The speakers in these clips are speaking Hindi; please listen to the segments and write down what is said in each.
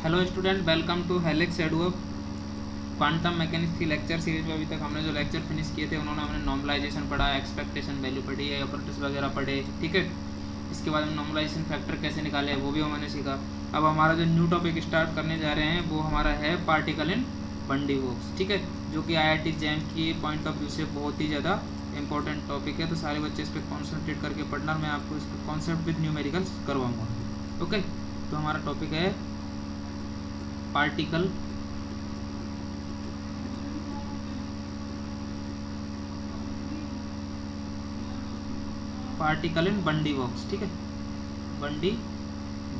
Hello student, welcome to Helix adverb quantum mechanics की लेक्चर सीरीज में। अभी तक हमने जो लेक्चर फिनिश किए थे उन्होंने हमने नॉर्मलाइजेशन पढ़ा, एक्सपेक्टेशन वैल्यू पढ़ी है, ऑपरेटर्स वगैरह पढ़े, ठीक है। इसके बाद हम नॉर्मलाइजेशन फैक्टर कैसे निकाले वो भी हमने सीखा। अब हमारा जो न्यू टॉपिक स्टार्ट करने जा रहे हैं वो हमारा है पार्टिकल इन बंडी बॉक्स, ठीक है, जो कि IIT जैम की पॉइंट ऑफ व्यू से बहुत ही ज़्यादा इंपॉर्टेंट टॉपिक है। तो सारे बच्चे इस पर कॉन्सेंट्रेट करके पढ़ना, मैं आपको इस पर कॉन्सेप्ट विद न्यूमेरिकल्स करवाऊँगा। ओके, तो हमारा टॉपिक है पार्टिकल इन बंडी बॉक्स, ठीक है, बंडी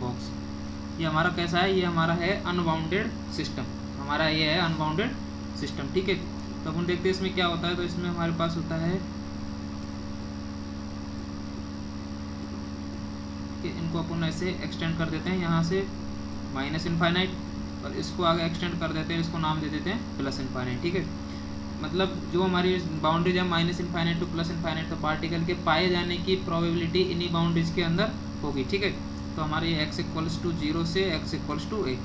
बॉक्स। ये हमारा कैसा है? ये हमारा है अनबाउंडेड सिस्टम, हमारा ये है अनबाउंडेड सिस्टम, ठीक है। तो अपन देखते हैं इसमें क्या होता है। तो इसमें हमारे पास होता है कि इनको अपन ऐसे एक्सटेंड कर देते हैं यहाँ से माइनस इनफाइनाइट, और इसको आगे एक्सटेंड कर देते हैं, इसको नाम दे देते हैं प्लस इनफाइनाइट, ठीक है। मतलब जो हमारी बाउंड्रीज है minus infinite two plus infinite, तो पार्टिकल के पाए जाने की प्रोबेबिलिटी इन्हीं बाउंड्रीज के अंदर होगी, ठीक है। तो हमारे ये x इक्वल्स टू 0 से x equals to a,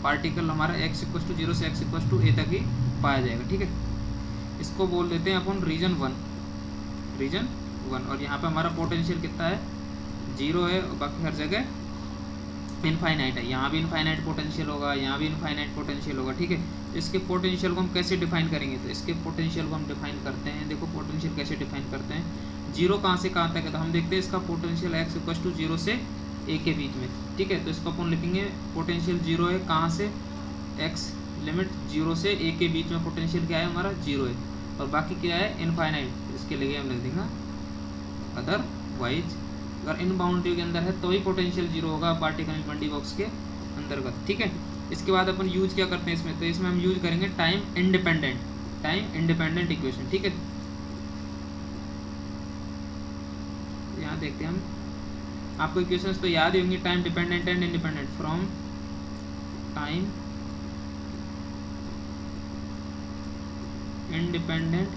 particle हमारा x इक्वल्स टू 0 से x इक्वल्स टू a तक ही पाया जाएगा, ठीक है। इसको बोल देते हैं अपन रीजन 1, और यहाँ पे हमारा पोटेंशियल कितना है? 0 है, और बाकी हर जगह इनफाइनाइट है। यहाँ भी इनफाइनाइट पोटेंशियल होगा, यहाँ भी इनफाइनाइट पोटेंशियल होगा, ठीक है। तो इसके पोटेंशियल को हम कैसे डिफाइन करेंगे? तो इसके पोटेंशियल को हम डिफाइन करते हैं, देखो पोटेंशियल कैसे डिफाइन करते हैं। 0 कहाँ से कहाँ तक है? तो हम देखते हैं इसका पोटेंशियल x इक्वल टू 0 से a के बीच में, ठीक है। तो इसको अपन लिखेंगे पोटेंशियल 0 है, कहाँ से? x लिमिट 0 से a के बीच में पोटेंशियल क्या है? हमारा 0 है, और बाकी क्या है? इनफाइनाइट। इसके लिए हम लिख देंगे अदरवाइज। अगर इन बाउंड्री के अंदर है तो ही पोटेंशियल 0 होगा पार्टिकल इन बंडी बॉक्स के अंतर्गत, ठीक है। इसके बाद अपन यूज क्या करते हैं इसमें? तो इसमें हम यूज करेंगे टाइम इंडिपेंडेंट इक्वेशन, ठीक है। यहाँ देखते हैं हम, आपको इक्वेशंस तो याद ही होंगी, time dependent and independent. From time independent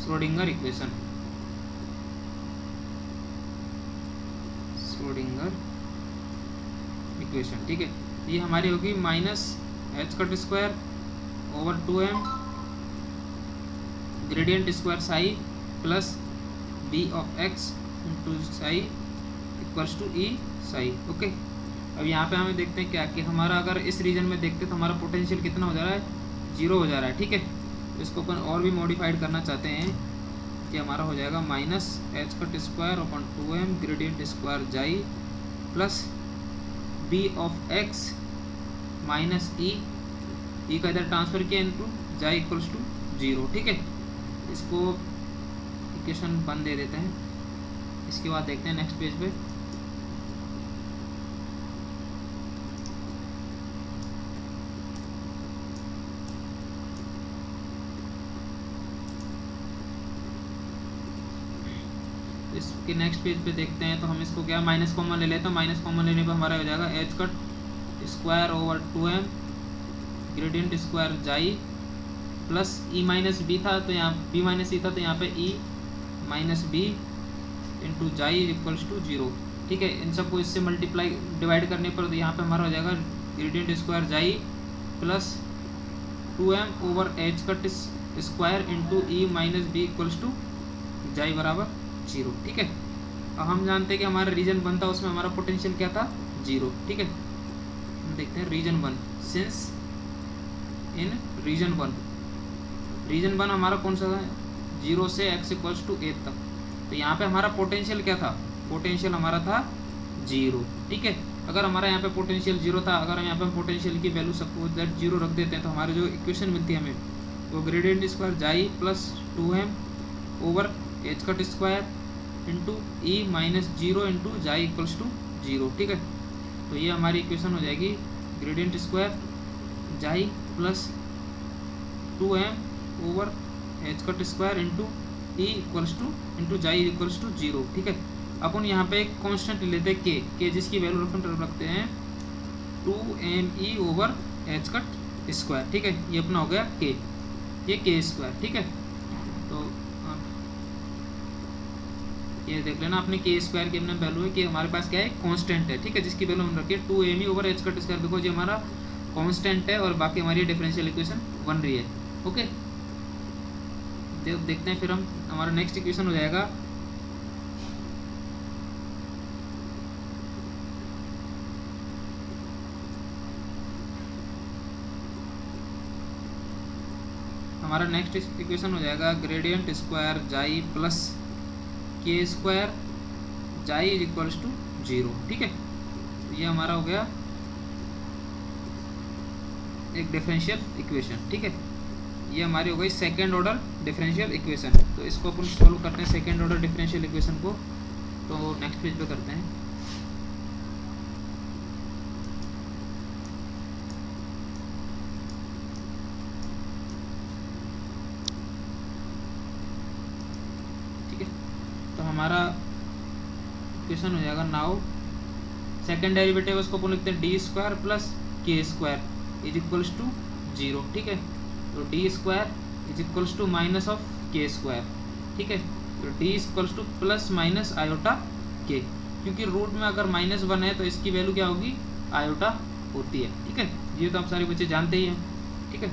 Schrodinger equation, ठीक है। ये हमारी होगी minus h cut square over 2m gradient square psi plus B of X into psi equals to E psi, okay. अब यहाँ पे हमें देखते हैं क्या कि हमारा अगर इस रीजन में देखते तो हमारा पोटेंशियल कितना हो जा रहा है? 0 हो जा रहा है, ठीक है। तो इसको अपन और भी मॉडिफाइड करना चाहते हैं कि हमारा हो जाएगा minus h cut square upon 2m gradient square psi plus B of x minus e का इधर ट्रांसफर किया इनटू जाई इक्वल्स टू 0, ठीक है। इसको इक्वेशन 1 दे देते हैं। इसके बाद देखते हैं नेक्स्ट पेज पे, इसके नेक्स्ट पेज पे देखते हैं। तो हम इसको क्या माइनस कॉमन ले लेते हैं, माइनस कॉमन लेने पे हमारा हो जाएगा h cut square over 2m gradient square psi plus e minus b था, तो यहाँ बी माइनस ई था, तो यहाँ पे ई minus B into psi equals to 0, ठीक है। इन सबको इससे मल्टीप्लाई डिवाइड करने पर यहाँ पे हमारा हो जाएगा gradient square psi plus 2m over H cut square into e minus b equals to psi बराबर 0, ठीक है। अब हम जानते हैं कि हमारा रीजन 1 था, उसमें हमारा पोटेंशियल क्या था? 0, ठीक है। हम देखते हैं रीजन 1, सिंस इन रीजन 1 हमारा कौन सा था? 0 से x इक्वल्स टू 8 तक। तो यहाँ पे हमारा पोटेंशियल क्या था? पोटेंशियल हमारा था 0, ठीक है। अगर हमारा यहाँ पे पोटेंशियल 0 था, अगर हम यहाँ पे पोटेंशियल की वैल्यू सपोज दैट 0 रख देते हैं, तो हमारी जो इक्वेशन मिलती है हमें वो gradient square psi plus 2m over H cut square into e minus 0 into psi equals to 0, ठीक है। तो ये हमारी इक्वेशन हो जाएगी gradient square psi plus 2m over H cut square into e equals to into psi equals to 0, ठीक है। अपन यहाँ पे एक कॉन्स्टेंट लेते हैं के जिसकी वैल्यू रखते हैं 2me over H cut square, ठीक है। ये अपना हो गया के, ये के स्क्वायर, ठीक है। तो ये देख लेना अपने के स्क्वायर की अपने वैल्यू है कि हमारे पास क्या है, कांस्टेंट है, ठीक है, जिसकी वैल्यू हम रखिए 2m over H cut square, because ये हमारा कांस्टेंट है और बाकी हमारी डिफरेंशियल इक्वेशन बन रही है। ओके, देखते हैं फिर हम, हमारा नेक्स्ट इक्वेशन हो जाएगा हमारा नेक्स्ट इक्वेशन हो जाएगा gradient square psi plus K square जाई इज इक्वल्स टू 0, ठीक है। तो ये हमारा हो गया एक डिफरेंशियल इक्वेशन, ठीक है, ये हमारी हो गई सेकेंड ऑर्डर डिफरेंशियल इक्वेशन। तो इसको अपन सॉल्व करते हैं सेकेंड ऑर्डर डिफरेंशियल इक्वेशन को, तो नेक्स्ट पेज पे करते हैं। ठीक है, तो हमारा इक्वेशन हो जाएगा नाउ सेकेंड डेरिवेटिव उसको अपन लिखते हैं D square plus K square is equals to 0, ठीक है। तो D square is equals to minus of K square, ठीक है। तो D equals to plus minus iota K, क्योंकि रूट में अगर -1 है तो इसकी वैल्यू क्या होगी, आयोटा होती है, ठीक है। ये तो आप सारे बच्चे जानते ही हैं, ठीक है,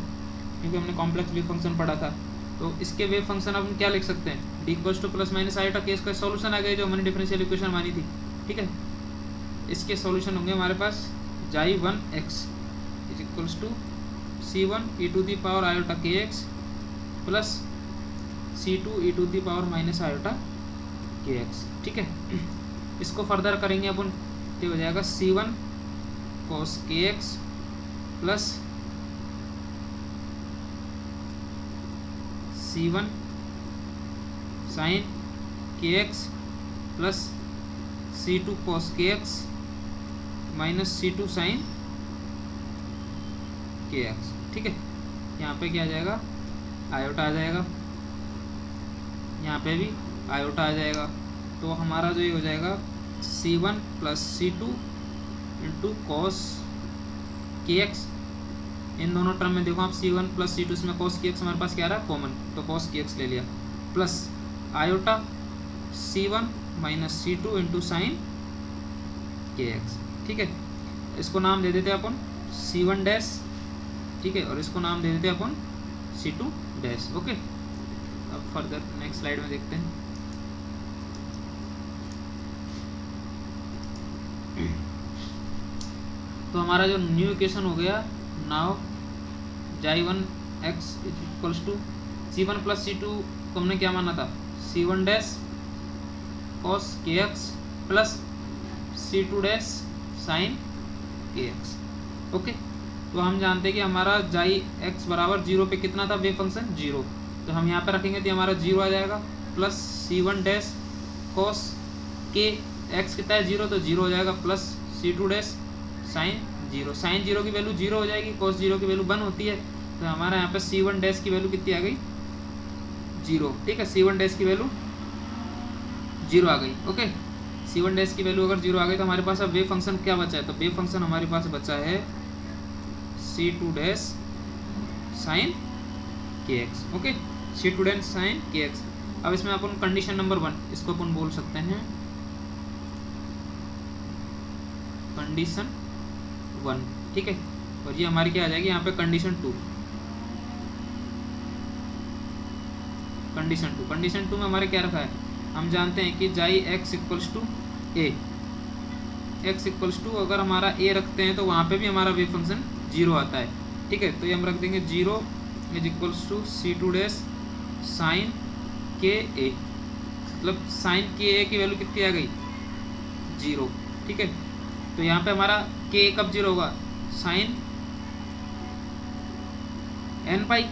क्योंकि हमने कॉम्प्लेक्स वेव फंक्शन पढ़ा था। तो इसके वेव फंक्शन अब हम क्या लिख सकते हैं, D equals to plus minus iota के, इसका सॉल्यूशन आ गया जो हमने डिफरेंशियल इक्वेशन मानी थी, ठीक है। इसके सॉल्यूशन होंगे हमारे पास psi 1x is equals to c1 e to the power iota k x plus c2 e to the power minus iota k x, ठीक है। इसको फर्दर करेंगे अपन, ये हो जाएगा c1 cos के एक्स प्लस c1 sin के एक्स प्लस c2 cos के एक्स माइनस c2 sin के एक्स, ठीक है। यहाँ पे क्या आ जाएगा, आयोटा आ जाएगा, यहाँ पे भी आयोटा आ जाएगा। तो हमारा जो ये हो जाएगा c1 plus c2 into cos के एक्स, इन दोनों टर्म में देखो आप c1 प्लस c2, इसमें कॉस के एक्स हमारे पास क्या आ रहा है, कॉमन, तो कॉस के एक्स ले लिया, plus iota c1 minus c2 into sine के एक्स, ठीक है। इसको नाम दे देते हैं अपन c1 डैश, ठीक है, और इसको नाम दे देते हैं अपन c2 डैश, ओके। अब फर्दर नेक्स्ट स्लाइड में देखते हैं। तो हमारा जो न्यू इक्वेशन हो गया नाउ जाई 1x equals to c1 plus c2 को हमने क्या माना था, c1 डैश cos के x plus c2 dash sine के एक्स, ओके। तो हम जानते हैं कि हमारा जाई x बराबर 0 पे कितना था वेव फंक्शन, 0, तो हम यहाँ पे रखेंगे तो हमारा 0 आ जाएगा, प्लस c1 डैश cos के x कितना है 0, तो 0 हो जाएगा, plus c2 dash sign 0, sign 0 की वैल्यू 0 हो जाएगी, cos 0 की वैल्यू 1 होती है, तो हमारा यहाँ पे c1 डैश की वैल्यू कितनी आ गई, 0, ठीक है। c1 डैश की वैल्यू 0 आ गई, ओके। c1 डैश की वैल्यू अगर 0 आ गई तो हमारे पास अब वेव फंक्शन क्या बचा है, तो वेव फंक्शन हमारे पास बचा है c2 डैश साइन के x, okay, c2 dash sine के एक्स। अब इसमें अपन कंडीशन नंबर 1 इसको अपन बोल सकते हैं कंडीशन 1, ठीक है, और ये हमारी क्या आ जाएगी यहाँ पे कंडीशन 2, कंडीशन 2 में हमारे क्या रखा है, हम जानते हैं कि जाई x equals to A, x equals to अगर हमारा a रखते हैं तो वहाँ पे भी हमारा वेव फंक्शन 0 आता है, ठीक है। तो ये हम रख देंगे 0 is equals to c2 dash sine K A, मतलब साइन के ए की वैल्यू कितनी आ गई, 0, ठीक है। तो यहाँ पे हमारा के कब 0 होगा, साइन एन पाई,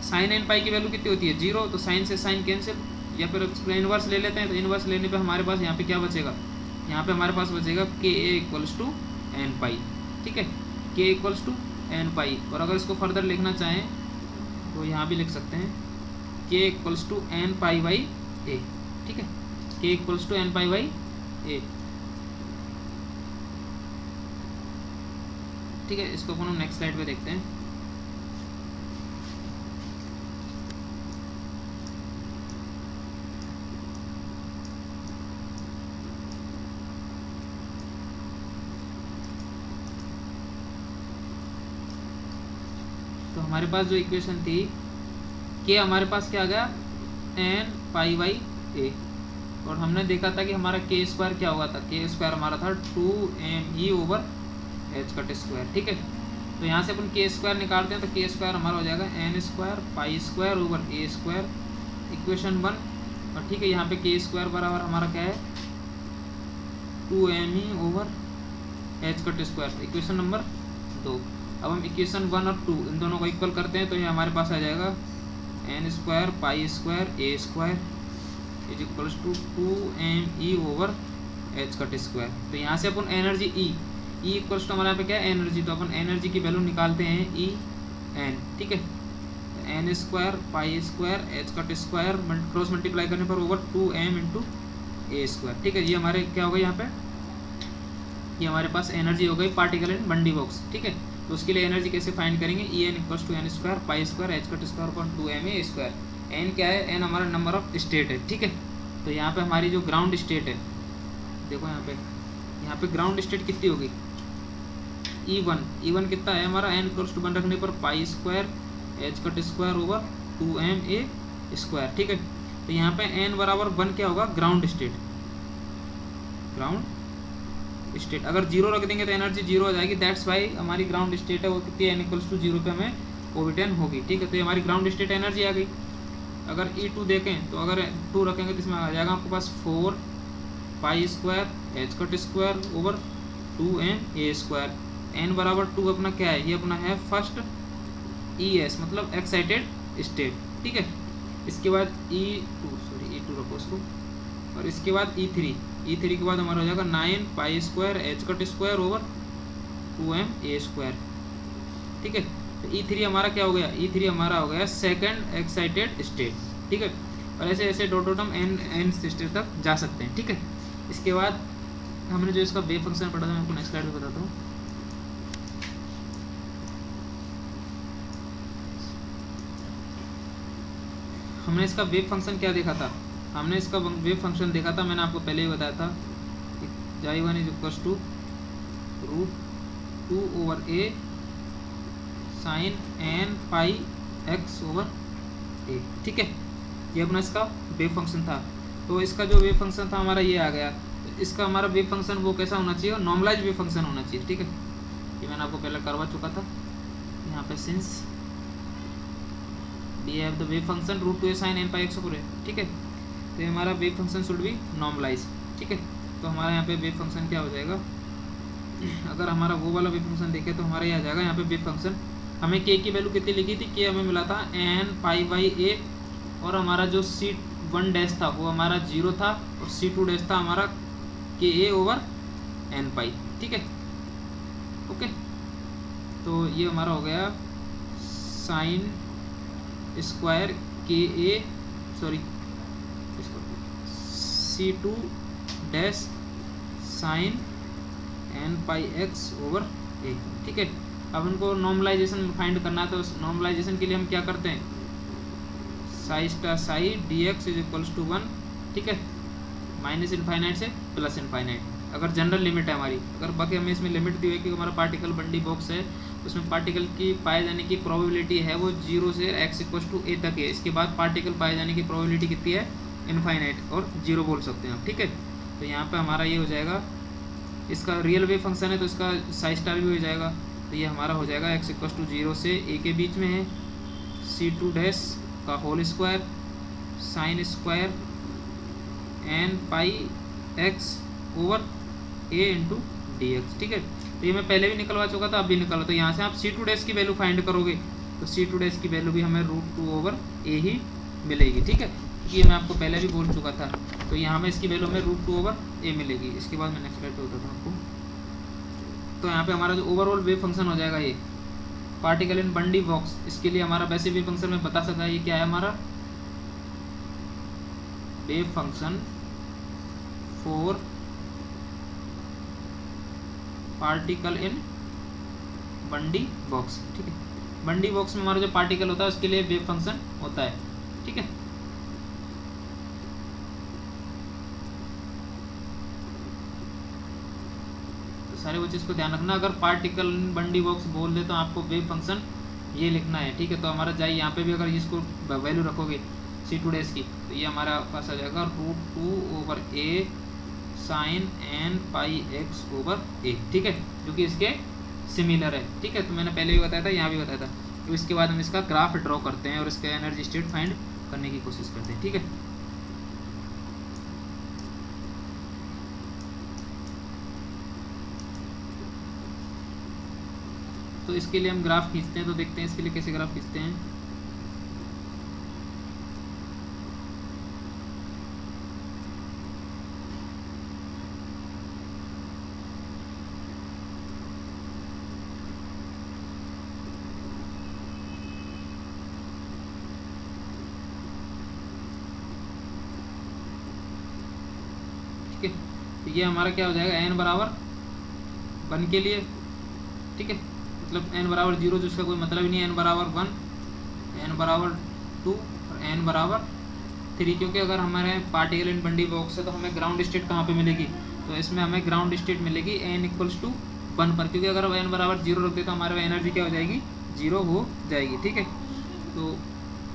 साइन एन पाई की वैल्यू कितनी होती है, 0, तो साइन से साइन कैंसिल, या फिर इनवर्स ले लेते हैं, तो इनवर्स लेने पे हमारे पास यहाँ पे क्या बचेगा, यहाँ पे हमारे पास बचेगा के ए इक्वल्स टू एन पाई, ठीक है, के इक्वल्स टू एन पाई। और अगर इसको फर्दर लिखना चाहें तो यहाँ भी लिख सकते हैं k equals to n pi by a, ठीक है, k equals to n pi by a, ठीक है। इसको अपन नेक्स्ट स्लाइड पे देखते हैं। हमारे पास जो इक्वेशन थी के हमारे पास क्या आ गया एन पाई बाई ए, और हमने देखा था कि हमारा के स्क्वायर क्या हुआ था, के स्क्वायर हमारा था 2m over H cut square. ठीक है, तो यहाँ से अपन के स्क्वायर निकालते हैं तो के स्क्वायर हमारा हो जाएगा N square pi square over a square, equation 1। और ठीक है, यहाँ पे के स्क्वायर बराबर हमारा क्या है 2m over H cut square, equation number 2। अब हम इक्वेशन 1 और 2 इन दोनों को इक्वल करते हैं तो ये हमारे पास आ जाएगा N square pi square A square is equals to 2m over H cut square. तो यहाँ से अपन एनर्जी ई इक्वल्स टू हमारे यहाँ पे क्या है एनर्जी, तो अपन एनर्जी की वैल्यू निकालते हैं ई एन। ठीक है, N square pi square H cut square cross multiply करने पर ओवर 2m इंटू ए स्क्वायर। ठीक है, ये हमारे क्या हो गई यहाँ पे, ये हमारे पास एनर्जी हो गई पार्टिकल इन बंडी बॉक्स। ठीक है, तो उसके लिए एनर्जी कैसे फाइंड करेंगे, E N equals to N square pi square H cut square upon 2m A square. N क्या है, एन हमारा नंबर ऑफ स्टेट है। ठीक है, तो यहाँ पे हमारी जो ग्राउंड स्टेट है, देखो यहाँ पे ग्राउंड स्टेट कितनी होगी E1 कितना है हमारा, एन इक्वल्स टू 1 रखने पर पाई square H cut square over 2m A square. ठीक है, तो यहाँ पे n बराबर 1 क्या होगा ग्राउंड स्टेट, ग्राउंड स्टेट। अगर 0 रख देंगे तो एनर्जी 0 हो जाएगी, दैट्स वाई हमारी ग्राउंड स्टेट है वो कितनी है, n इक्वल्स टू 0 पे हमें ओबिटेन होगी। ठीक है, तो ये हमारी ग्राउंड स्टेट एनर्जी आ गई। अगर E2 देखें तो अगर 2 रखेंगे तो इसमें आ जाएगा आपके पास 4 पाई square H cut square over 2m A square. n बराबर 2 अपना क्या है, ये अपना है फर्स्ट ES मतलब एक्साइटेड स्टेट। ठीक है, इसके बाद E2 रखो उसको, और इसके बाद E3 के बाद हमारा हो जाएगा 9 पाई square H cut square over 2m A square. ठीक है, तो E3 हमारा क्या हो गया, E3 हमारा हो गया सेकंड एक्साइटेड स्टेट। ठीक है, और ऐसे ऐसे डॉट हम n स्टेट तक जा सकते हैं। ठीक है, इसके बाद हमने जो इसका वेव फंक्शन पढ़ा था मैं आपको नेक्स्ट स्लाइड में बताता हूँ। हमने इसका वेव फंक्शन क्या देखा था, हमने इसका वेव फंक्शन देखा था, मैंने आपको पहले ही बताया था y1 is equals to √2 over a sine n pi x over a। ठीक है, ये अपना इसका वेव फंक्शन था। तो इसका जो वेव फंक्शन था हमारा ये आ गया, तो इसका हमारा वेव फंक्शन वो कैसा होना चाहिए, नॉर्मलाइज वेव फंक्शन होना चाहिए। ठीक है, ये मैंने आपको पहले करवा चुका था। यहाँ पे since we have the wave function √2a sin n pi x over a। ठीक है, तो ये हमारा wave function should be normalise. ठीक है, तो हमारा यहाँ पे वेव फंक्शन क्या हो जाएगा, अगर हमारा वो वाला वेव फंक्शन देखे तो हमारा ये आ जाएगा, यहाँ पे वेव फंक्शन हमें k की वैल्यू कितनी लिखी थी, k हमें मिला था n पाई बाई a, और हमारा जो C1 डैश था वो हमारा 0 था, और C2 डैश था हमारा ka ओवर n पाई। ठीक है, ओके, तो ये हमारा हो गया साइन स्क्वायर के ए C2 dash sign n pi x over a। ठीक है, अब इनको नॉर्मलाइजेशन फाइंड करना है, तो नॉर्मलाइजेशन के लिए हम क्या करते हैं, psi star psi dx is equals to 1। ठीक है, माइनस इनफाइनाइट से प्लस इनफाइनाइट, अगर जनरल लिमिट है हमारी। अगर बाकी हमें इसमें लिमिट दी हुई है कि हमारा पार्टिकल बंडी बॉक्स है, उसमें पार्टिकल की पाए जाने की प्रोबेबिलिटी है वो 0 से x इक्वल्स टू a तक है। इसके बाद पार्टिकल पाए जाने की प्रोबेबिलिटी कितनी है, इनफाइनाइट और 0 बोल सकते हैं आप। ठीक है, तो यहाँ पे हमारा ये हो जाएगा, इसका रियल वेव फंक्शन है तो इसका साई स्टार भी हो जाएगा, तो ये हमारा हो जाएगा x इक्वल्स टू 0 से a के बीच में है C2 डैश का whole square sine square n pi x over a into dx। ठीक है, तो ये मैं पहले भी निकलवा चुका था, अब भी निकला। तो यहाँ से आप C2 डैश की वैल्यू फाइंड करोगे तो C2 डैश की वैल्यू भी हमें √2 ओवर a ही मिलेगी। ठीक है, ये मैं आपको पहले भी बोल चुका था, तो यहाँ में इसकी वैल्यू में √2 ओवर a मिलेगी। इसके बाद मैं नेक्स्ट स्लाइड पे बताता हूँ आपको। तो यहाँ पे हमारा जो ओवरऑल वेव फंक्शन हो जाएगा ये पार्टिकल इन बंडी बॉक्स, इसके लिए हमारा वैसे वेव फंक्शन में बता सकता है ये क्या है, हमारा wave function for particle in one D box. ठीक है, बंडी बॉक्स में हमारा जो पार्टिकल होता है उसके लिए वेव फंक्शन होता है। ठीक है, तो सारे वो चीज़ को ध्यान रखना, अगर पार्टिकल इन बंडी बॉक्स बोल दे तो आपको वेव फंक्शन ये लिखना है, ठीक है। तो हमारा जाई यहाँ पे भी अगर इसको वैल्यू रखोगे C2 डैश की, तो ये हमारा पास आ जाएगा √2/a sine n pi x over a, ठीक है, जो कि इसके सिमिलर है, ठीक है। तो मैंने पहले भी बताया था, यहाँ भी बताया था। तो इसके बाद हम इसका ग्राफ ड्रॉ करते हैं और इसका एनर्जी स्टेट फाइंड करने की कोशिश करते हैं, ठीक है। तो इसके लिए हम ग्राफ खींचते हैं, तो देखते हैं इसके लिए कैसे ग्राफ खींचते हैं। ठीक है, तो ये हमारा क्या हो जाएगा, n बराबर 1 के लिए, ठीक है, मतलब n बराबर 0 जिसका कोई मतलब ही नहीं है, n बराबर 1, n बराबर 2 और n बराबर 3, क्योंकि अगर हमारे पार्टिकल इन बंडी बॉक्स है तो हमें ग्राउंड स्टेट कहाँ पे मिलेगी, तो इसमें हमें ग्राउंड स्टेट मिलेगी n = 1 पर, क्योंकि अगर n बराबर 0 रख दे तो हमारे एनर्जी क्या हो जाएगी, 0 हो जाएगी, ठीक है। तो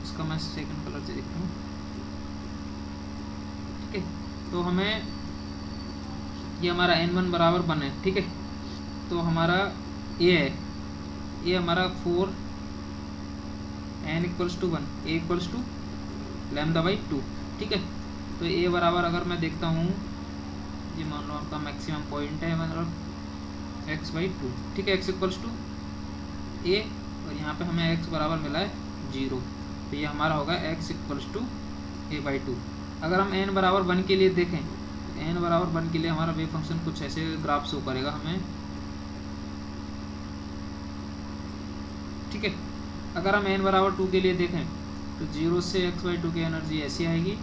इसका मैं सेकंड कलर से देखता हूँ, ठीक है। तो हमें ये हमारा n1 बराबर 1 है, ठीक है। तो हमारा a है, ये हमारा 4, n = 1, a = λ/2, ठीक है। तो a बराबर अगर मैं देखता हूँ, ये मान लो आपका मैक्सिमम पॉइंट है, मतलब x/2, ठीक है, x = a, और यहाँ पे हमें x बराबर मिला है 0, तो ये हमारा होगा x = a/2। अगर हम n बराबर 1 के लिए देखें, तो n बराबर 1 के लिए हमारा वेव फंक्शन कुछ ऐसे ग्राफ शो करेगा हमें, ठीक है। अगर हम n बराबर 2 के लिए देखें, तो 0 से x/2 की एनर्जी ऐसी आएगी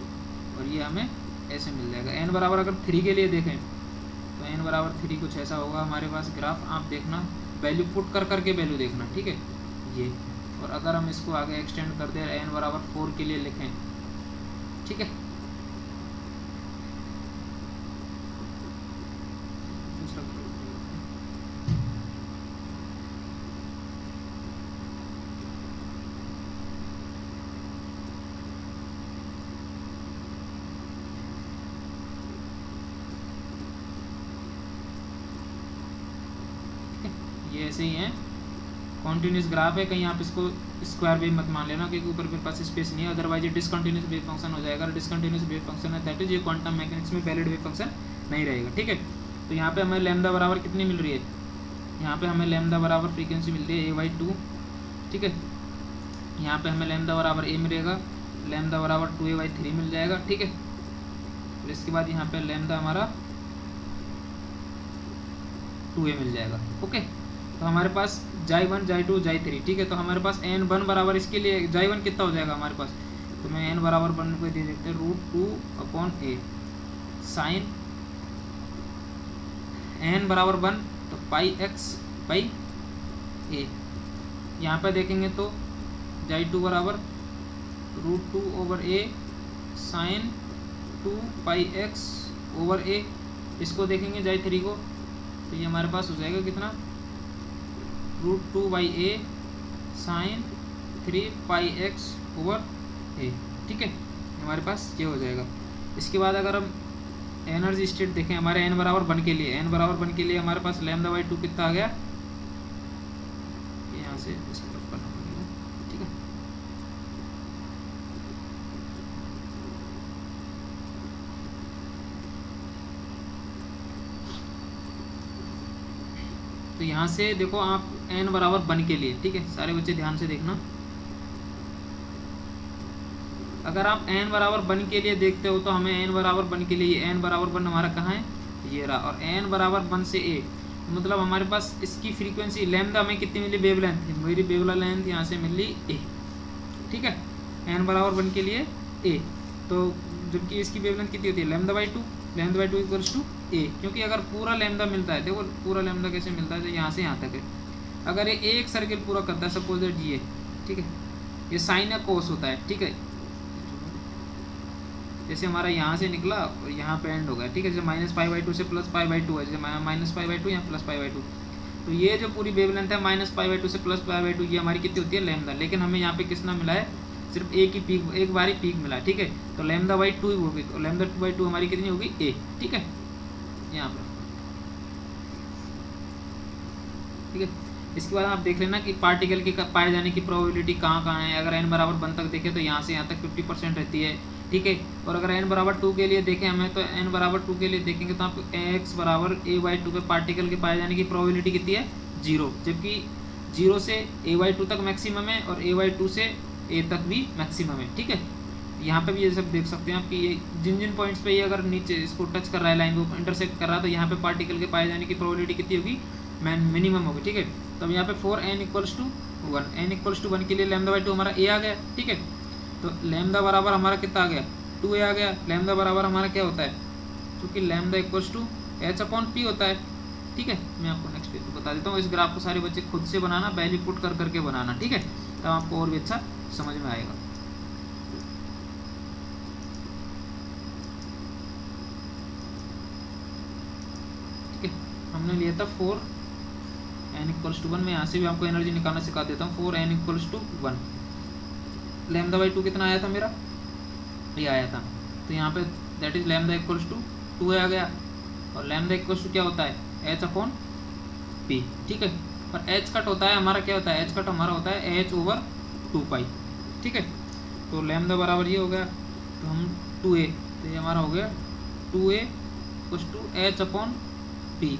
और ये हमें ऐसे मिल जाएगा। n बराबर अगर 3 के लिए देखें, तो n बराबर 3 कुछ ऐसा होगा हमारे पास ग्राफ, आप देखना, वैल्यू पुट कर करके वैल्यू देखना, ठीक है, ये। और अगर हम इसको आगे एक्सटेंड कर दें, n बराबर 4 के लिए लिखें, ठीक है, ये ऐसे ही है, कॉन्टिन्यूस ग्राफ है, कहीं आप इसको स्क्वायर वेव मत मान लेना, क्योंकि ऊपर मेरे पास स्पेस नहीं है, अदरवाइज ये डिसकंटिन्यूस वेव फंक्शन हो जाएगा। डिसकंटिन्यूस वेव फंक्शन है, दैट इज ये क्वांटम मैकेनिक्स में वैलिड वेव फंक्शन नहीं रहेगा, ठीक है। तो यहाँ पे हमें लैम्डा बराबर कितनी मिल रही है, यहाँ पे हमें लैम्डा बराबर फ्रीक्वेंसी मिल रही है a/2, ठीक है। यहाँ पे हमें लैम्डा बराबर a मिलेगा, लैम्डा बराबर 2a/3 मिल जाएगा, ठीक है। और इसके बाद यहाँ पे लैम्डा हमारा 2a मिल जाएगा, ओके। तो हमारे पास जाई1, जाई2, जाई3, ठीक है। तो हमारे पास n1 बराबर, इसके लिए जाई1 कितना हो जाएगा हमारे पास, तो मैं n बराबर 1 को दे देते हैं √2/a साइन n बराबर 1, तो πx/a। यहाँ पे देखेंगे तो जाई2 बराबर √2/a साइन 2πx/a। इसको देखेंगे जाई3 को, तो ये हमारे पास हो जाएगा कितना, √2/a साइन 3πx/a, ठीक है। हमारे पास ये हो जाएगा। इसके बाद अगर हम एनर्जी स्टेट देखें हमारे n बराबर 1 के लिए, n बराबर 1 के लिए हमारे पास λ/2 कितना आ गया, यहाँ से इस तरफ करना पड़ेगा, ठीक है। तो यहाँ से देखो आप n बराबर 1 के लिए, ठीक है, सारे बच्चे ध्यान से देखना, अगर आप n बराबर 1 के लिए देखते हो तो हमें n बराबर 1 के लिए, n बराबर 1 हमारा कहाँ है, ये रहा, और n बराबर 1 से a, मतलब हमारे पास इसकी फ्रीक्वेंसी लैम्डा हमें कितनी मिली, वेवलेंथ, मेरी वेवलेंथ यहाँ से मिली a, ठीक है, n बराबर 1 के लिए a। तो जबकि इसकी वेवलेंथ कितनी होती है, λ/2, λ/2 = a, क्योंकि अगर पूरा लैम्डा मिलता है, देखो पूरा लैम्डा कैसे मिलता है, तो यहाँ से यहाँ तक है, अगर ये एक सर्किल पूरा करता है, सपोज दैट ये, ठीक है, ये साइन या कोस होता है, ठीक है, जैसे हमारा यहाँ से निकला और यहाँ पे एंड हो गया, ठीक है, जैसे -π/2 से +π/2 है, जैसे -π/2 या +π/2, तो ये जो पूरी वेवलेंथ है -π/2 से +π/2 ये हमारी कितनी होती है लैम्डा, लेकिन हमें यहाँ पे कितना मिला है, सिर्फ एक ही पीक, एक बार ही पीक मिला है, ठीक है। तो λ/2 होगी, तो λ/2 हमारी कितनी होगी a, ठीक है, यहाँ पर, ठीक है। इसके बाद आप देख लेना कि पार्टिकल की पाए जाने की प्रोबेबिलिटी कहाँ कहाँ है। अगर n बराबर 1 तक देखें तो यहाँ से यहाँ तक 50% रहती है, ठीक है। और अगर n बराबर 2 के लिए देखें हमें, तो n बराबर 2 के लिए देखेंगे तो आपको x बराबर a/2 पे पार्टिकल के पाए जाने की प्रोबेबिलिटी कितनी है 0, जबकि 0 से a/2 तक मैक्सिमम है और a/2 से a तक भी मैक्सिमम है, ठीक है। यहाँ पे भी ये सब देख सकते हैं आप कि ये जिन पॉइंट्स पे ये अगर नीचे इसको टच कर रहा है, लाइन को इंटरसेक्ट कर रहा है, तो यहाँ पे पार्टिकल के पाए जाने की प्रोबेबिलिटी कितनी होगी, मिनिमम होगी, ठीक है। तो अब यहाँ पे 4n = 1, n = 1 के लिए λ/2 हमारा a आ गया, ठीक है। तो लैम्डा बराबर हमारा कितना आ गया 2a आ गया। लैम्डा बराबर हमारा क्या होता है, क्योंकि लैम्डा = h/p होता है, ठीक है। मैं आपको नेक्स्ट पेज पे बता देता हूँ। इस ग्राफ को सारे बच्चे खुद से बनाना, वैल्यू पुट कर करके बनाना, ठीक है, तब आपको और भी अच्छा समझ में आएगा। ठीक है, हमने लिया था 4n = 1। मैं यहाँ से भी आपको एनर्जी निकालना सिखा देता हूँ। 4n = 1, λ/2 कितना आया था मेरा, ये आया था। तो यहाँ पे दैट इज λ = 2 आ गया। और लैम्डा = क्या होता है h/p, ठीक है। और h कट होता है हमारा, क्या होता है h कट हमारा होता है h/2π, ठीक है। तो लैम्डा बराबर ये हो गया, तो हम 2a, तो ये हमारा हो गया 2a = h/p।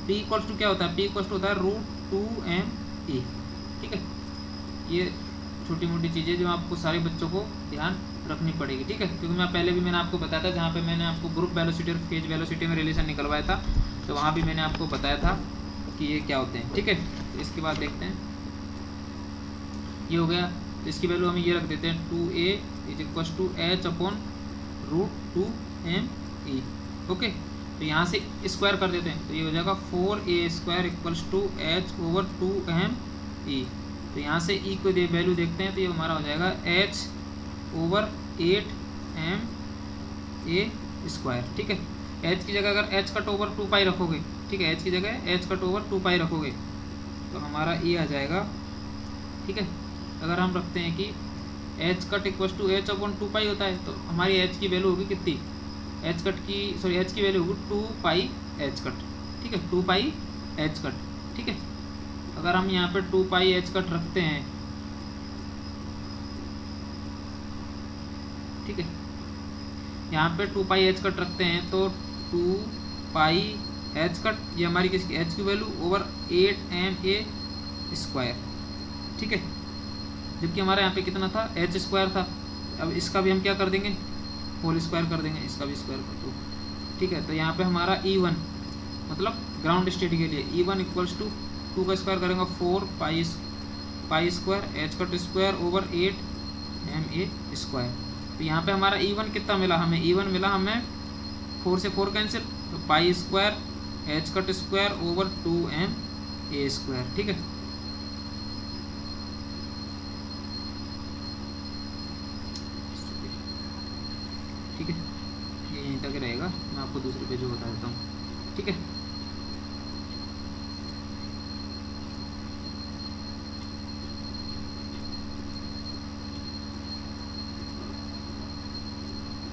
p = क्या होता है, p = होता है √2me, ठीक है। ये छोटी मोटी चीज़ें जो आपको सारे बच्चों को ध्यान रखनी पड़ेगी, ठीक है। क्योंकि मैं पहले भी मैंने आपको बताया था, जहाँ पे मैंने आपको ग्रुप वेलोसिटी और फेज वेलोसिटी में रिलेशन निकलवाया था, तो वहाँ भी मैंने आपको बताया था कि ये क्या होते हैं, ठीक है। तो इसके बाद देखते हैं, ये हो गया। तो इसकी वैल्यू हम ये रख देते हैं 2a = h/√2me, ओके। तो यहाँ से स्क्वायर कर देते हैं, तो ये हो जाएगा 4a² = h/2me। तो यहाँ से e को वैल्यू देखते हैं, तो ये हमारा हो जाएगा h/8ma², ठीक है। h की जगह अगर h कट ओवर 2π रखोगे, ठीक है, h की जगह h कट ओवर 2π रखोगे तो हमारा e आ जाएगा, ठीक है। अगर हम रखते हैं कि h कट = h/2π होता है, तो हमारी h की वैल्यू होगी कितनी, h की वैल्यू होगी 2π h कट, ठीक है, 2π h कट, ठीक है। अगर हम यहाँ पे 2π h कट रखते हैं, ठीक है, यहाँ पे 2π h कट रखते हैं, तो 2π h कट, ये हमारी किसकी h की वैल्यू ओवर 8ma², ठीक है। जबकि हमारे यहाँ पे कितना था h² था। अब इसका भी हम क्या कर देंगे, होल स्क्वायर कर देंगे, इसका भी स्क्वायर कर दो, ठीक है। तो यहाँ पे हमारा E1 मतलब ग्राउंड स्टेट के लिए E1 = 2 का स्क्वायर करेंगे 4π² h cut square over 8ma²। तो यहाँ पे हमारा E1 कितना मिला हमें, E1 मिला हमें 4 से 4 कैंसिल, तो π² h cut square over 2ma², ठीक है। ठीक है, ये यहीं तक रहेगा, मैं आपको दूसरे पेज बता देता हूँ, ठीक है।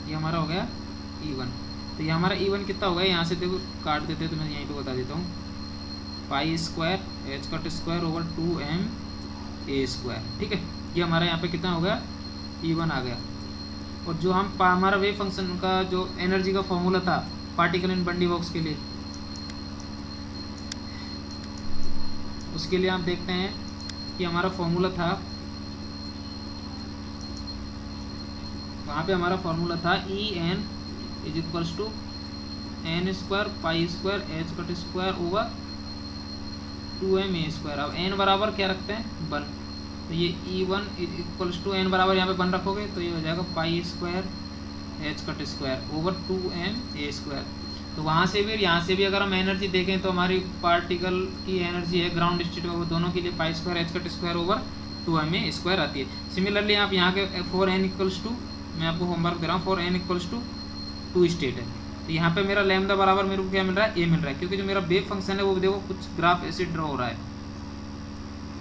ये हमारा हो गया E1। तो ये हमारा E1 कितना होगा, यहाँ से देखो काट देते हैं, तो मैं यहीं पे बता देता हूँ, π² h cut square over 2ma², ठीक है। ये हमारा यहाँ पे कितना हो गया E1 आ गया। और जो हम हमारा वेव फंक्शन का जो एनर्जी का फॉर्मूला था पार्टिकल इन बंडी बॉक्स के लिए, उसके लिए आप देखते हैं कि हमारा फॉर्मूला था, वहाँ पे हमारा फॉर्मूला था En = n² π² h cut square over 2ma²। अब n बराबर क्या रखते हैं 1, तो ये E1 = n बराबर यहाँ पे 1 रखोगे, तो ये हो जाएगा π² h cut square over 2ma²। तो वहाँ से भी और यहाँ से भी अगर हम एनर्जी देखें, तो हमारी पार्टिकल की एनर्जी है ग्राउंड स्टेट में, वो दोनों के लिए π² h cut square over 2ma² आती है। सिमिलरली आप यहाँ के 4n = मैं आपको होमवर्क दे रहा हूँ, 4n = 2 स्टेट है, तो यहाँ पे मेरा लैम्डा बराबर मेरे को क्या मिल रहा है, ए मिल रहा है, क्योंकि जो मेरा वेव फंक्शन है वो देखो कुछ ग्राफ ऐसे ड्रॉ हो रहा है।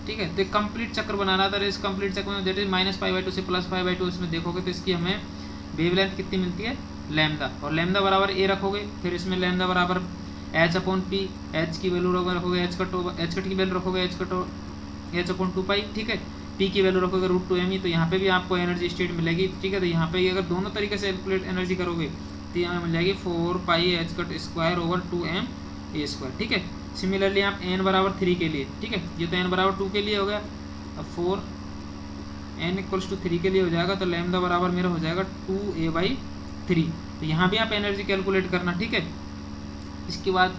ठीक है, तो एक कंप्लीट चक्र बनाना था। इस कंप्लीट चक्र में दैट इज -π/2 से +π/2 इसमें देखोगे तो इसकी हमें वेवलेंथ कितनी मिलती है, लैम्डा, और लैम्डा बराबर ए रखोगे, फिर इसमें लैम्डा बराबर h/p, एच की वैल्यू रखोगे, एच कट की वैल्यू रखोगे h/2π, ठीक है, पी की वैल्यू रखोगे √2m, तो यहाँ पे भी आपको एनर्जी स्टेट मिलेगी। ठीक है, तो यहाँ पे अगर दोनों तरीके से कैलकुलेट एनर्जी करोगे तो यहाँ मिल जाएगी 4π(h²)² ठीक है। सिमिलरली आप n बराबर 3 के लिए, ठीक है, ये तो n बराबर 2 के लिए हो गया, अब 4n=3 के लिए हो जाएगा, तो लैम्डा बराबर मेरा हो जाएगा 2a/3। तो यहाँ भी आप एनर्जी कैलकुलेट करना, ठीक है। इसके बाद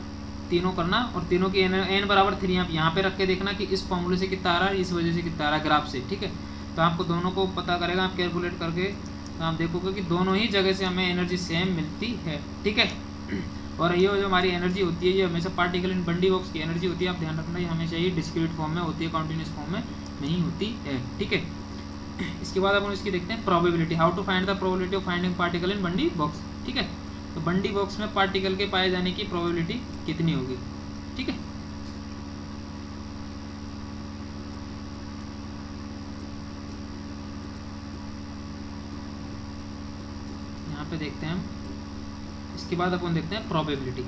तीनों करना, और तीनों की n बराबर 3 आप यहाँ पे रख के देखना कि इस फॉर्मूले से कितना आ रहा है, इस वजह से कितना आ रहा है ग्राफ से। ठीक है, तो आपको दोनों को पता करेगा, आप कैलकुलेट करके तो आप देखोगे कि दोनों ही जगह से हमें एनर्जी सेम मिलती है। ठीक है, और ये जो हमारी एनर्जी होती है ये हमेशा पार्टिकल इन बंडी बॉक्स की एनर्जी होती है, आप ध्यान रखना, ये हमेशा ये डिस्क्रीट फॉर्म में होती है, कॉन्टिन्यूस फॉर्म में नहीं होती है। ठीक है, इसके बाद अपन इसकी देखते हैं probability, how to find the probability of finding particle in one D box. ठीक है, तो बंडी बॉक्स में पार्टिकल के पाए जाने की प्रोबेबिलिटी कितनी होगी। ठीक है, यहाँ पे देखते हैं हम, इसके बाद अपन देखते हैं प्रोबेबिलिटी।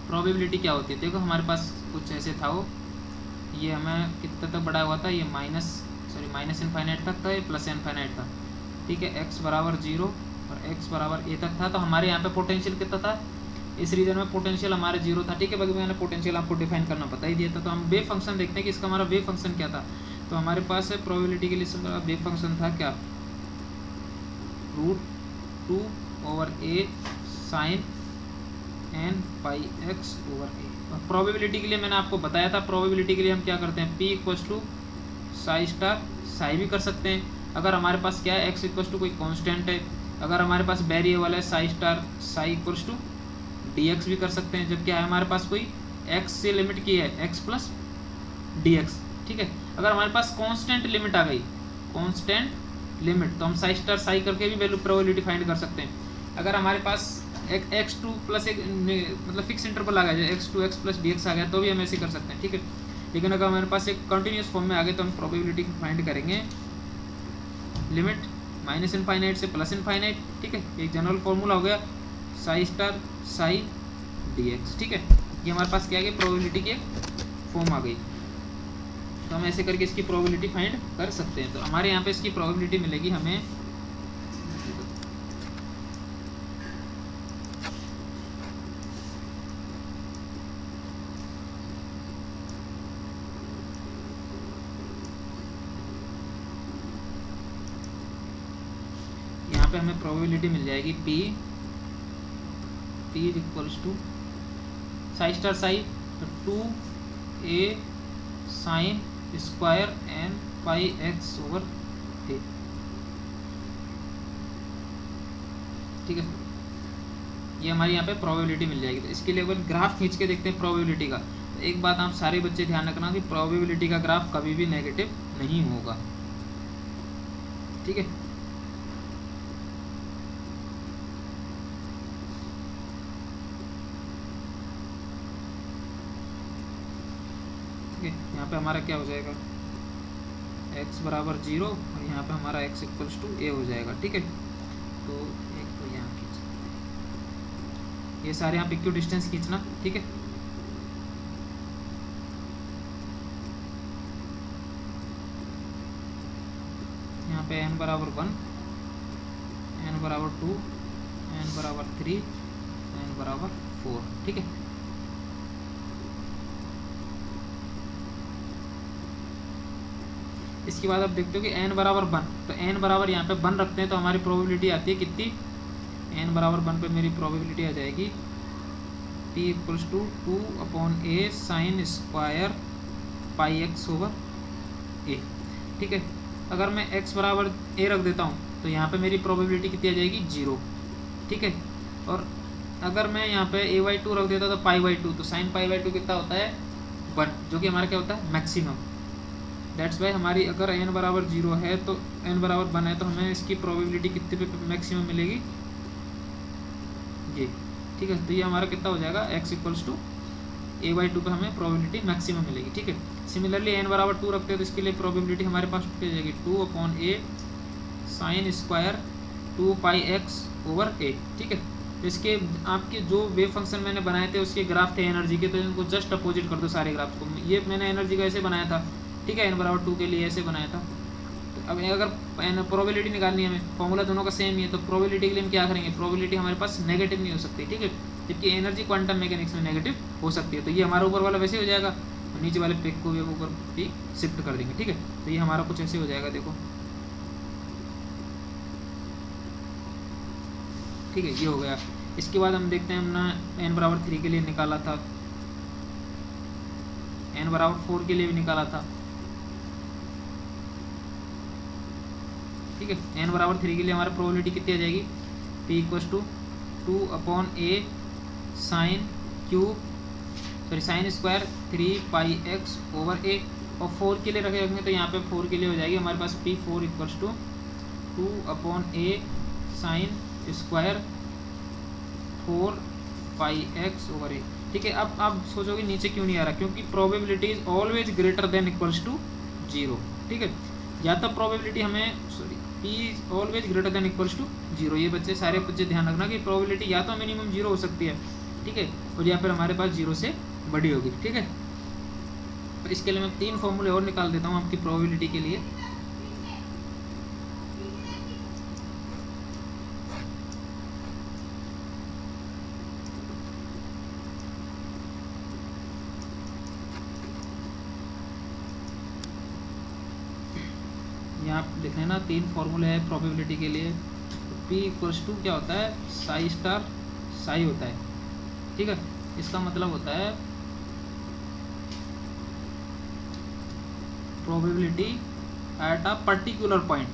प्रोबेबिलिटी क्या होती है, देखो हमारे पास कुछ ऐसे था, वो ये हमें कितना तक बढ़ा हुआ था, ये माइनस इनफाइनाइट तक था, ये प्लस इनफाइनाइट था। ठीक है, x बराबर 0 और x बराबर a तक था, तो हमारे यहाँ पे पोटेंशियल कितना था, इस रीजन में पोटेंशियल हमारे 0 था। ठीक है, बाकी मैंने पोटेंशियल आपको डिफाइन करना बता ही दिया था। तो हम वेव फंक्शन देखते हैं कि इसका हमारा वेव फंक्शन क्या था। तो हमारे पास है प्रोबेबिलिटी के लिए वेव फंक्शन था क्या, √2/a sin n πx/a। और प्रोबेबिलिटी के लिए मैंने आपको बताया था, प्रोबेबिलिटी के लिए हम क्या करते हैं, p = साई भी कर सकते हैं, अगर हमारे पास क्या है x = कोई कांस्टेंट है, अगर हमारे पास वेरिएबल है साई = dx भी कर सकते हैं, जब क्या है हमारे पास कोई x से लिमिट की है x + dx। ठीक है, अगर हमारे पास कांस्टेंट लिमिट आ गई, कांस्टेंट लिमिट, तो हम साई करके भी वैल्यू प्रोबेबिलिटी फाइंड कर सकते हैं। अगर हमारे पास x2 + एक मतलब फिक्स इंटरवल आ गया, x2 x + dx आ गया, तो भी हम ऐसे कर सकते हैं। ठीक है, लेकिन अगर हमारे पास एक कंटिन्यूस फॉर्म में आ गए तो हम प्रोबेबिलिटी फाइंड करेंगे लिमिट -इनफाइनाइट से +इनफाइनाइट। ठीक है, एक जनरल फॉर्मूला हो गया साई dx। ठीक है, ये हमारे पास क्या आ गया, प्रोबेबिलिटी की एक फॉर्म आ गई, तो हम ऐसे करके इसकी प्रोबेबिलिटी फाइंड कर सकते हैं। तो हमारे यहाँ पे इसकी प्रोबेबिलिटी मिलेगी हमें, हमें प्रोबेबिलिटी मिल जाएगी p = साई तो 2a sin square n πx/a। ठीक है, ये हमारी यहाँ पे प्रोबेबिलिटी मिल जाएगी। तो इसके लिए अपन ग्राफ खींच के देखते हैं प्रोबेबिलिटी का। तो एक बात आप सारे बच्चे ध्यान रखना कि प्रोबेबिलिटी का ग्राफ कभी भी नेगेटिव नहीं होगा। ठीक है, यहाँ पे हमारा क्या हो जाएगा, x बराबर 0 और यहाँ पे हमारा x = a हो जाएगा। ठीक है, तो एक तो यहाँ खींच, ये सारे यहाँ इक्वल डिस्टेंस खींचना। ठीक है, यहाँ पे n बराबर 1, n बराबर 2, n बराबर 3, n बराबर 4। ठीक है, इसके बाद आप देखते हो कि n बराबर 1, तो n बराबर यहाँ पे 1 रखते हैं तो हमारी प्रोबेबिलिटी आती है कितनी, n बराबर 1 पे मेरी प्रोबेबिलिटी आ जाएगी p = 2/a sin square πx/a। ठीक है, अगर मैं x बराबर a रख देता हूँ तो यहाँ पे मेरी प्रोबेबिलिटी कितनी आ जाएगी, 0। ठीक है, और अगर मैं यहाँ पे a/2 रख देता तो π/2, तो sin π/2 कितना होता है, 1, जो कि हमारा क्या होता है, मैक्सिमम। दैट्स वाई हमारी अगर n बराबर 0 है तो n बराबर 1 है तो हमें इसकी प्रोबेबिलिटी कितने पे मैक्सिमम मिलेगी, ये, ठीक है। तो ये हमारा कितना हो जाएगा, x इक्वल्स टू a/2 पे हमें प्रोबेबिलिटी मैक्सिमम मिलेगी, ठीक है। सिमिलरली n बराबर 2 रखते हैं तो इसके लिए प्रोबेबिलिटी हमारे पास कितनी हो जाएगी, 2/a साइन स्क्वायर 2πx/a, ठीक है। तो इसके आपके जो वेव फंक्शन मैंने बनाए थे उसके ग्राफ थे एनर्जी के, तो इनको जस्ट अपोजिट कर दो सारे ग्राफ्स को। ये मैंने एनर्जी का ऐसे बनाया था, ठीक है, n बराबर 2 के लिए ऐसे बनाया था। तो अब अगर प्रोबेबिलिटी निकालनी है हमें, फॉर्मूला दोनों का सेम ही है, तो प्रोबेबिलिटी के लिए हम क्या करेंगे, प्रोबेबिलिटी हमारे पास नेगेटिव नहीं हो सकती, ठीक है, जबकि एनर्जी क्वांटम मैकेनिक्स में नेगेटिव हो सकती है। तो ये हमारा ऊपर वाला वैसे हो जाएगा, और नीचे वाले पेक को भी हम ऊपर भी शिफ्ट कर देंगे, ठीक है। तो ये हमारा कुछ ऐसे हो जाएगा, देखो, ठीक है, ये हो गया। इसके बाद हम देखते हैं हमने n बराबर 3 के लिए निकाला था, n बराबर 4 के लिए भी निकाला था, ठीक है। n बराबर 3 के लिए हमारा प्रोबेबिलिटी कितनी आ जाएगी, p equals to 2/a sine cube sorry sine square 3πx/a, और 4 के लिए रखेंगे तो यहाँ पे 4 के लिए हो जाएगी हमारे पास p4 equals to 2/a sine square 4πx/a, ठीक है। अब आप सोचोगे नीचे क्यों नहीं आ रहा, क्योंकि probability is always greater than equals to 0, ठीक है। या तो प्रोबेबिलिटी हमें sorry p is always greater than equals to 0, ये बच्चे सारे बच्चे ध्यान रखना कि प्रोबेबिलिटी या तो मिनिमम 0 हो सकती है, ठीक है, और या फिर हमारे पास 0 से बड़ी होगी, ठीक है। तो इसके लिए मैं 3 फॉर्मूले और निकाल देता हूँ आपकी प्रोबेबिलिटी के लिए। यहाँ आप देख रहे हैं ना, 3 फॉर्मूले है प्रोबेबिलिटी के लिए। p इक्वल्स टू क्या होता है, साई स्टार साई होता है, ठीक है। इसका मतलब होता है probability at a particular point.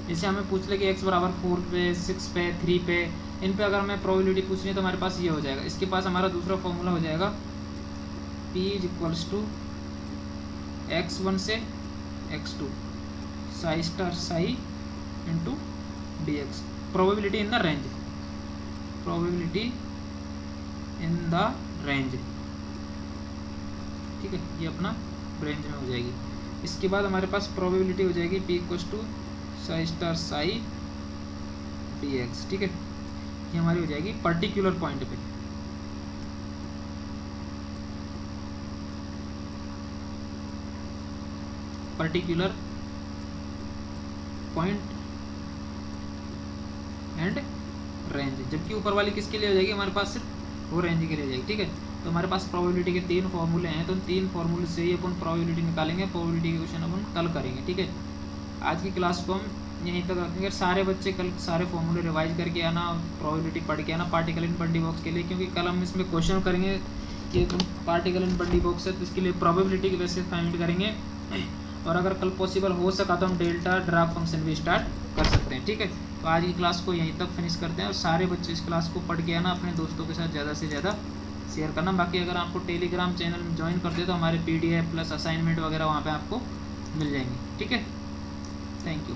जैसे हमें पूछ ले कि x बराबर 4 पे, 6 पे, 3 पे, इन पे अगर हमें प्रोबेबिलिटी पूछनी है तो हमारे पास ये हो जाएगा। इसके पास हमारा दूसरा फॉर्मूला हो जाएगा p is equals to x1 से x2 Sai star Sai into dx, probability in the range, probability in the range, ठीक है, ये अपना रेंज में हो जाएगी। इसके बाद हमारे पास प्रोबेबिलिटी हो जाएगी p equals to psi star psi dx, ठीक है, ये हमारी हो जाएगी पर्टिकुलर पॉइंट पे। पर्टिकुलर पॉइंट एंड रेंज, जबकि ऊपर वाली किसके लिए हो जाएगी, हमारे पास सिर्फ वो रेंज के लिए हो जाएगी, ठीक है। तो हमारे पास प्रोबेबिलिटी के 3 फॉर्मूले हैं, तो 3 फॉर्मूले से ही अपन प्रोबेबिलिटी निकालेंगे। प्रोबेबिलिटी के क्वेश्चन अपन कल करेंगे, ठीक है। आज की क्लास को हम यहीं तक रखेंगे। सारे बच्चे कल सारे फॉर्मूले रिवाइज करके आना, प्रोबेबिलिटी पढ़ के आना पार्टिकल इन बंडी बॉक्स के लिए, क्योंकि कल हम इसमें क्वेश्चन करेंगे कि पार्टिकल इन बंडी बॉक्स है तो इसके लिए प्रोबेबिलिटी के बेसिस फाइंड करेंगे, और अगर कल पॉसिबल हो सका तो हम डेल्टा ड्राग फंक्शन भी स्टार्ट कर सकते हैं, ठीक है। तो आज की क्लास को यहीं तक फिनिश करते हैं, और सारे बच्चे इस क्लास को पढ़ के आना, अपने दोस्तों के साथ ज़्यादा से ज़्यादा शेयर करना। बाकी अगर आपको टेलीग्राम चैनल में ज्वाइन करते तो हमारे PDF प्लस असाइनमेंट वगैरह वहाँ पे आपको मिल जाएंगे, ठीक है। Thank you.